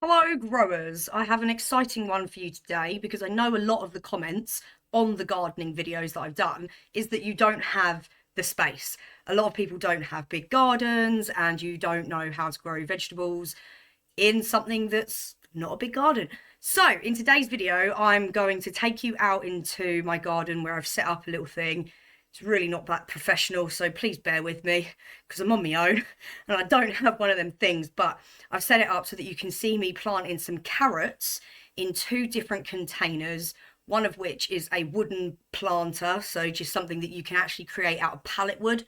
Hello, growers. I have an exciting one for you today because I know a lot of the comments on the gardening videos that I've done is that you don't have the space. A lot of people don't have big gardens and you don't know how to grow vegetables in something that's not a big garden. So, in today's video, I'm going to take you out into my garden where I've set up a little thing. It's really not that professional, so please bear with me because I'm on my own and I don't have one of them things, but I've set it up so that you can see me planting some carrots in two different containers, one of which is a wooden planter, so just something that you can actually create out of pallet wood.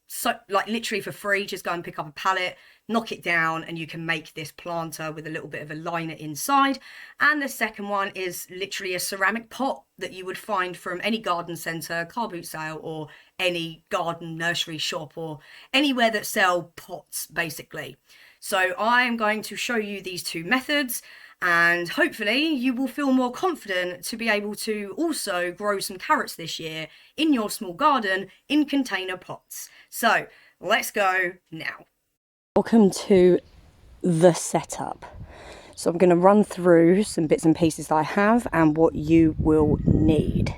So, like, literally for free, just go and pick up a pallet, knock it down, and you can make this planter with a little bit of a liner inside. And the second one is literally a ceramic pot that you would find from any garden centre, car boot sale, or any garden nursery shop, or anywhere that sell pots, basically. So I'm going to show you these two methods, and hopefully you will feel more confident to be able to also grow some carrots this year in your small garden in container pots. So let's go now. Welcome to the setup. So I'm going to run through some bits and pieces that I have and what you will need.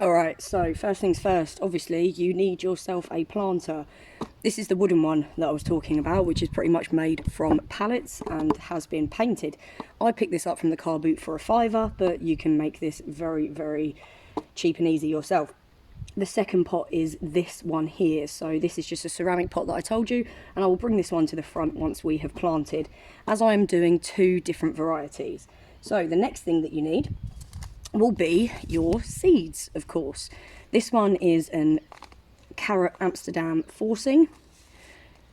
Alright, so first things first, obviously you need yourself a planter. This is the wooden one that I was talking about, which is pretty much made from pallets and has been painted. I picked this up from the car boot for £5, but you can make this very, very cheap and easy yourself. The second pot is this one here. So this is just a ceramic pot that I told you, and I will bring this one to the front once we have planted, as I am doing two different varieties. So the next thing that you need will be your seeds, of course. This one is an carrot Amsterdam forcing.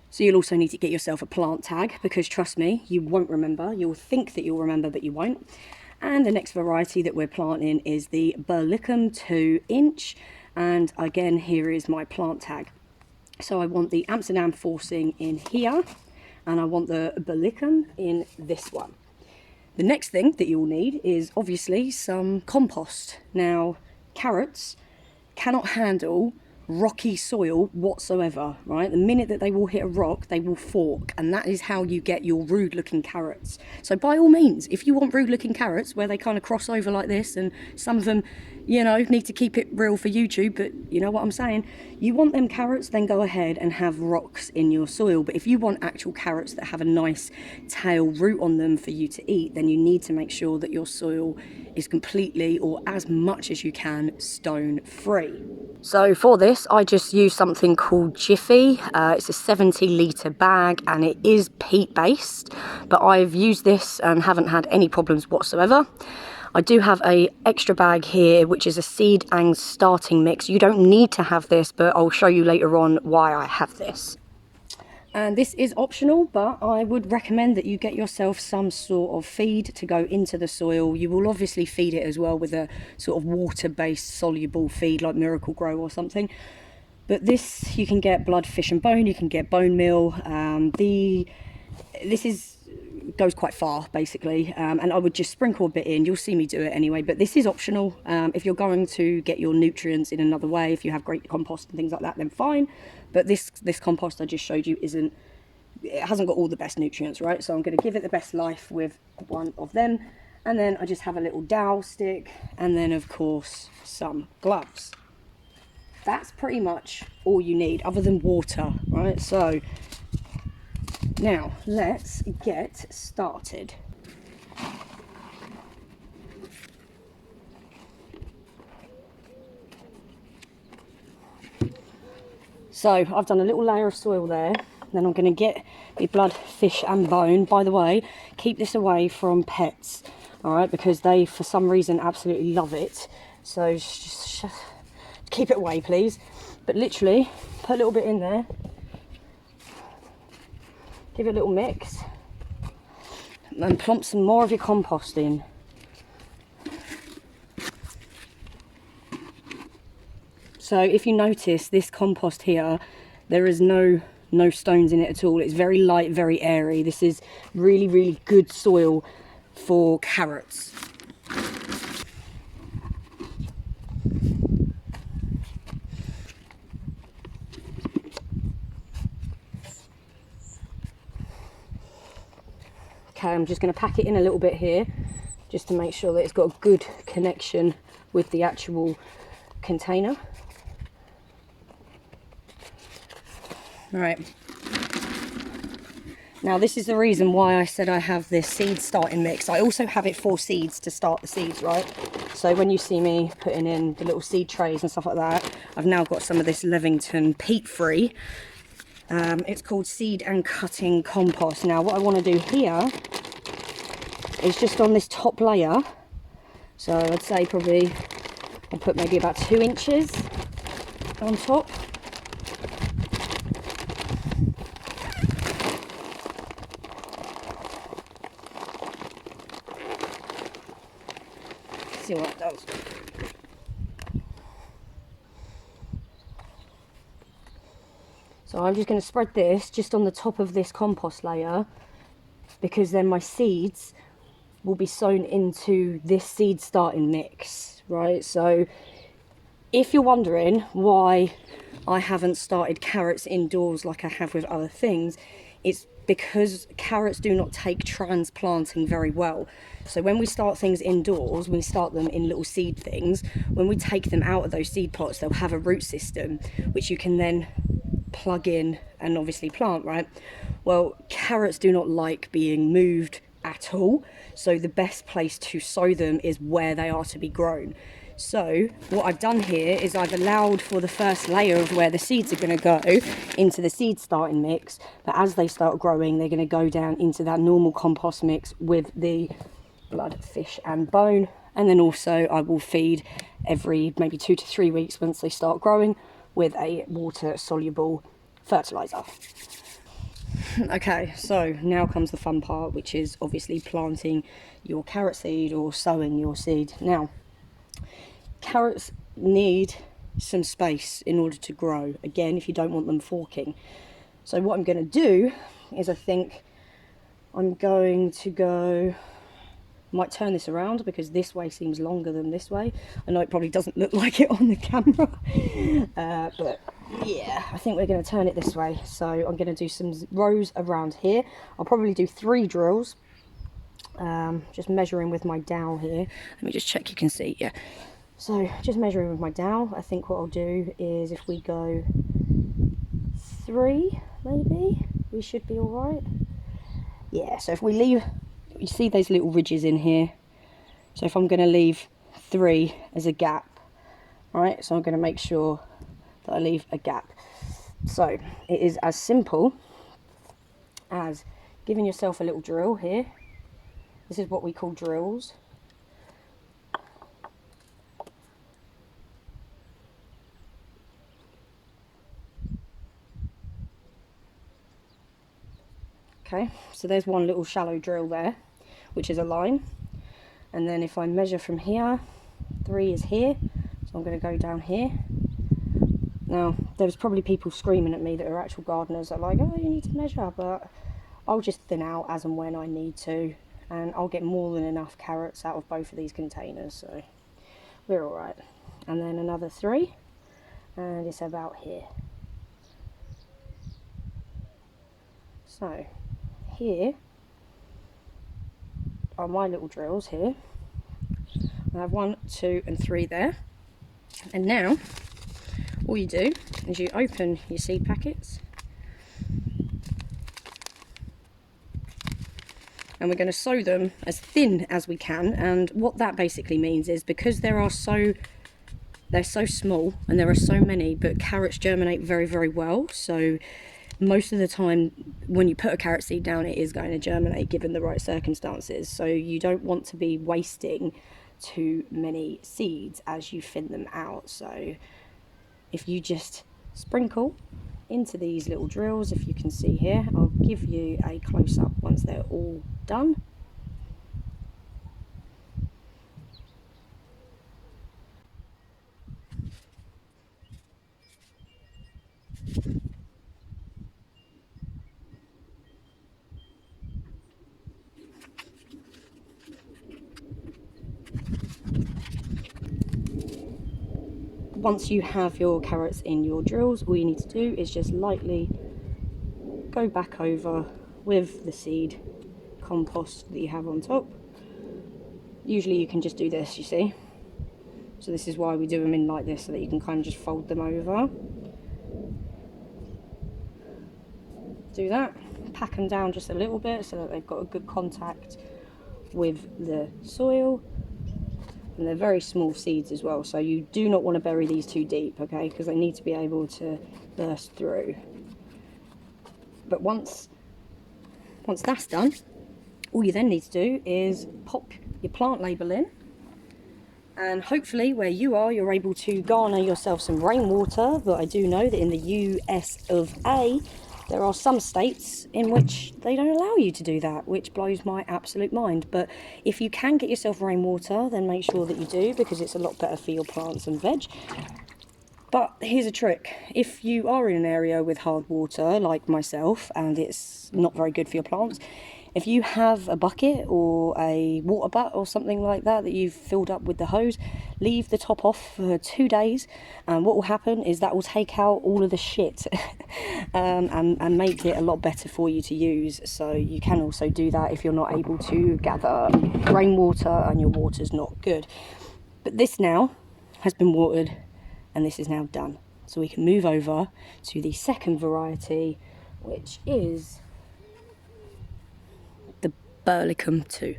So you'll also need to get yourself a plant tag, because trust me, you won't remember. You'll think that you'll remember, but you won't. And the next variety that we're planting is the Berlicum 2-inch. And again, here is my plant tag. So I want the Amsterdam forcing in here, and I want the Berlicum in this one. The next thing that you'll need is obviously some compost. Now, carrots cannot handle rocky soil whatsoever, right? The minute that they will hit a rock, they will fork, and that is how you get your rude looking carrots. So by all means, if you want rude looking carrots where they kind of cross over like this, and some of them, you know, need to keep it real for YouTube, but you know what I'm saying, you want them carrots, then go ahead and have rocks in your soil. But if you want actual carrots that have a nice tail root on them for you to eat, then you need to make sure that your soil is completely, or as much as you can, stone free. So for this, I just use something called Jiffy. It's a 70-litre bag, and it is peat based, but I've used this and haven't had any problems whatsoever. I do have a extra bag here, which is a Seed Ang starting mix. You don't need to have this, but I'll show you later on why I have this. And this is optional, but I would recommend that you get yourself some sort of feed to go into the soil. You will obviously feed it as well with a sort of water-based soluble feed like Miracle Grow or something. But this, you can get blood, fish and bone, you can get bone meal. This goes quite far basically, and I would just sprinkle a bit in. You'll see me do it anyway, but this is optional. If you're going to get your nutrients in another way, if you have great compost and things like that, then fine. But this compost I just showed you it hasn't got all the best nutrients, right? So I'm going to give it the best life with one of them, and then I just have a little dowel stick, and then of course some gloves. That's pretty much all you need, other than water, right? So now let's get started. So I've done a little layer of soil there. Then I'm going to get the blood, fish and bone. By the way, keep this away from pets, all right, because they for some reason absolutely love it. So just keep it away, please. But literally put a little bit in there, give it a little mix, and plump some more of your compost in. So if you notice, this compost here, there is no stones in it at all. It's very light, very airy. This is really, really good soil for carrots. Okay, I'm just going to pack it in a little bit here, just to make sure that it's got a good connection with the actual container. Right. Now this is the reason why I said I have this seed starting mix. I also have it for seeds to start the seeds, right? So when you see me putting in the little seed trays and stuff like that, I've now got some of this Levington peat-free. It's called Seed and Cutting Compost. Now what I want to do here is just on this top layer, so I'd say probably I'll put maybe about 2 inches on top. See what it does. So I'm just going to spread this just on the top of this compost layer, because then my seeds will be sown into this seed starting mix, right? So if you're wondering why I haven't started carrots indoors like I have with other things, it's because carrots do not take transplanting very well. So when we start things indoors, we start them in little seed things. When we take them out of those seed pots, they'll have a root system, which you can then plug in and obviously plant, right? Well, carrots do not like being moved at all. So the best place to sow them is where they are to be grown. So what I've done here is I've allowed for the first layer of where the seeds are going to go into the seed starting mix, but as they start growing, they're going to go down into that normal compost mix with the blood, fish and bone. And then also I will feed every maybe 2 to 3 weeks once they start growing with a water soluble fertilizer. Okay, so now comes the fun part, which is obviously planting your carrot seed or sowing your seed. Now, carrots need some space in order to grow, again, if you don't want them forking. So what I'm going to do is I think I'm going to go, might turn this around because this way seems longer than this way. I know it probably doesn't look like it on the camera, but yeah, I think we're going to turn it this way. So I'm going to do some rows around here. I'll probably do 3 drills, just measuring with my dowel here. Let me just check you can see, yeah. So just measuring with my dowel, I think what I'll do is if we go 3, maybe, we should be all right. Yeah, so if we leave, you see those little ridges in here. So if I'm going to leave 3 as a gap, right, so I'm going to make sure that I leave a gap. So it is as simple as giving yourself a little drill here. This is what we call drills. Okay, so there's one little shallow drill there, which is a line. And then if I measure from here, 3 is here, so I'm going to go down here. Now, there's probably people screaming at me that are actual gardeners that are like, oh, you need to measure, but I'll just thin out as and when I need to, and I'll get more than enough carrots out of both of these containers, so we're all right. And then another 3, and it's about here. So here are my little drills here. I have 1, 2 and 3 there. And now all you do is you open your seed packets, and we're going to sow them as thin as we can. And what that basically means is, because they're so small and there are so many, but carrots germinate very, very well, so most of the time when you put a carrot seed down, it is going to germinate given the right circumstances. So you don't want to be wasting too many seeds as you thin them out. So if you just sprinkle into these little drills, if you can see here, I'll give you a close-up once they're all done. Once you have your carrots in your drills, all you need to do is just lightly go back over with the seed compost that you have on top. Usually you can just do this, you see. So this is why we do them in like this, so that you can kind of just fold them over. Do that, pack them down just a little bit so that they've got a good contact with the soil. And they're very small seeds as well, so you do not want to bury these too deep, okay, because they need to be able to burst through. But once that's done, all you then need to do is pop your plant label in, and hopefully where you are, you're able to garner yourself some rainwater. But I do know that in the US of A, there are some states in which they don't allow you to do that, which blows my absolute mind. But if you can get yourself rainwater, then make sure that you do, because it's a lot better for your plants and veg. But here's a trick. If you are in an area with hard water, like myself, and it's not very good for your plants, if you have a bucket or a water butt or something like that that you've filled up with the hose, leave the top off for 2 days, and what will happen is that will take out all of the shit and make it a lot better for you to use. So you can also do that if you're not able to gather rainwater and your water's not good. But this now has been watered, and this is now done. So we can move over to the second variety, which is the Burlicum 2.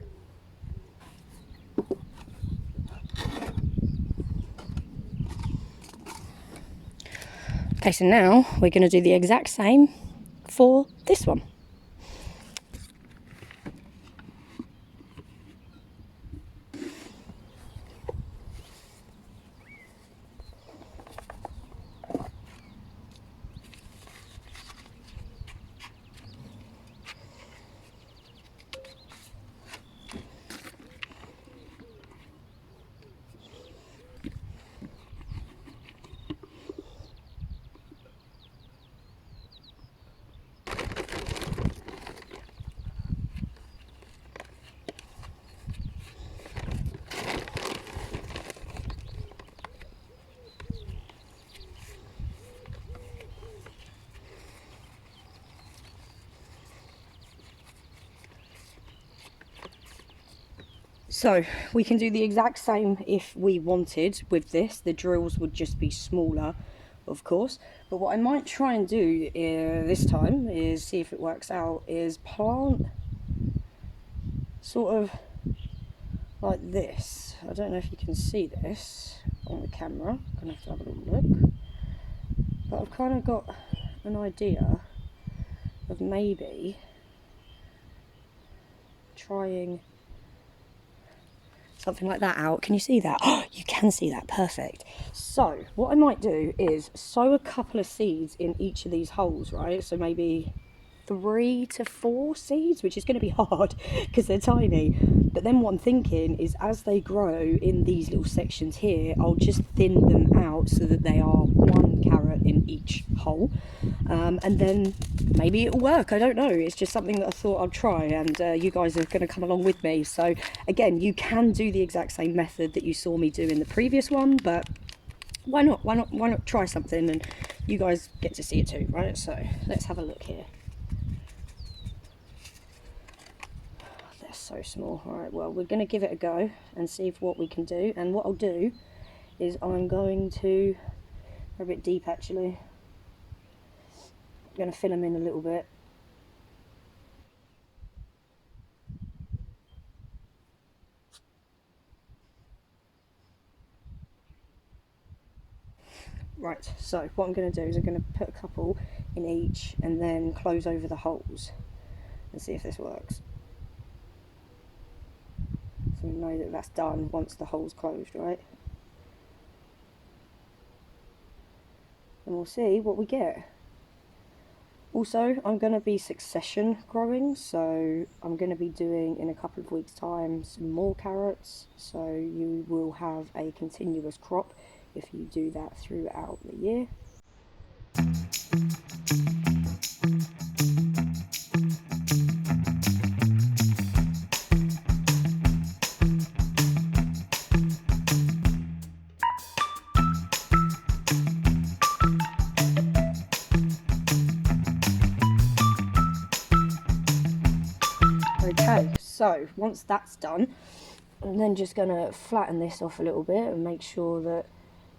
Okay, so now we're going to do the exact same for this one. So we can do the exact same if we wanted with this. The drills would just be smaller, of course. But what I might try and do this time is see if it works out, is plant sort of like this. I don't know if you can see this on the camera. I'm gonna have to have a little look. But I've kind of got an idea of maybe trying something like that out. Can you see that? Oh, you can see that, perfect. So what I might do is sow a couple of seeds in each of these holes, right? So maybe 3 to 4 seeds, which is going to be hard because they're tiny. But then what I'm thinking is, as they grow in these little sections here, I'll just thin them out so that they are 1 carrot in each hole, and then maybe it'll work. I don't know, it's just something that I thought I'd try, and you guys are going to come along with me. So again, you can do the exact same method that you saw me do in the previous one, but why not try something, and you guys get to see it too, right? So let's have a look here. They're so small. All right, well, we're going to give it a go and see if what we can do. And what I'll do is I'm going to, they're a bit deep actually, I'm going to fill them in a little bit. Right, so what I'm going to do is I'm going to put a couple in each and then close over the holes and see if this works. So we know that that's done once the hole's closed, right? And we'll see what we get. Also, I'm going to be succession growing, so I'm going to be doing in a couple of weeks' time some more carrots, so you will have a continuous crop if you do that throughout the year. Okay, so once that's done, I'm then just going to flatten this off a little bit and make sure that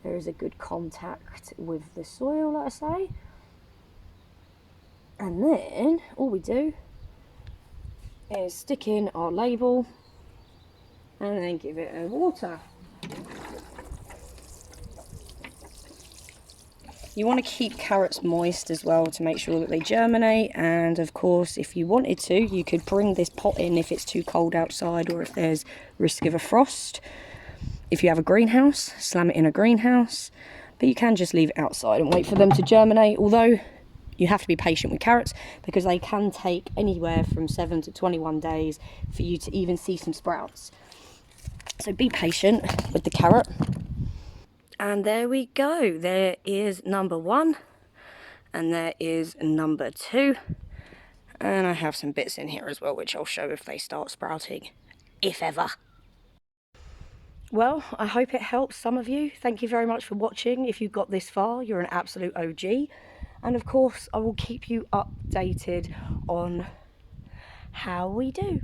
there is a good contact with the soil, like I say. And then all we do is stick in our label and then give it a water. You want to keep carrots moist as well to make sure that they germinate, and of course if you wanted to you could bring this pot in if it's too cold outside or if there's risk of a frost. If you have a greenhouse, slam it in a greenhouse, but you can just leave it outside and wait for them to germinate, although you have to be patient with carrots because they can take anywhere from 7 to 21 days for you to even see some sprouts. So be patient with the carrot. And there we go. There is number 1 and there is number 2. And I have some bits in here as well, which I'll show if they start sprouting, if ever. Well, I hope it helps some of you. Thank you very much for watching. If you've got this far, you're an absolute OG. And of course, I will keep you updated on how we do.